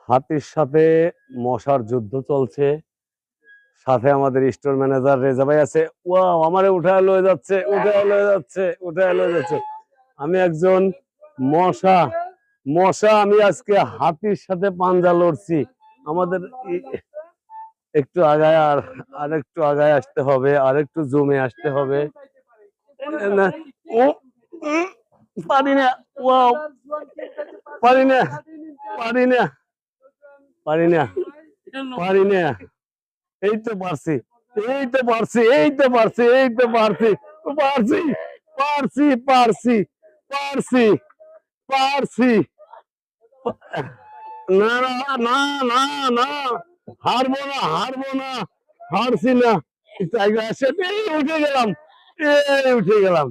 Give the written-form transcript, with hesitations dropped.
হাতির সাথে মশার যুদ্ধ চলছে। সাথে আমাদের স্টোর ম্যানেজার রেজা ভাই আছে। ওয়াও, আমারে উঠায় লয়ে যাচ্ছে, উঠায় লয়ে যাচ্ছে, উঠায় লয়ে যাচ্ছে। আমি একজন মশা মশা আমি আজকে হাতির সাথে পাঞ্জা লড়ছি। আমাদের একটু আগায় আর একটু আগায় আসতে হবে, আর একটু জমে আসতে হবে। না, ও পারি না। ওয়াও, পারি না, পারি না, পারি না, পারি না। এই তো পারছি, এই তো পারছি, এই তো পারছি, এই তো পারছি, পারছি, পারছি, পারছি, পারছি, পারছি। না না না না না, হারবো না, হারবো না, হারছি না। টাইগার সেটাই উঠে গেলাম, এই উঠে গেলাম।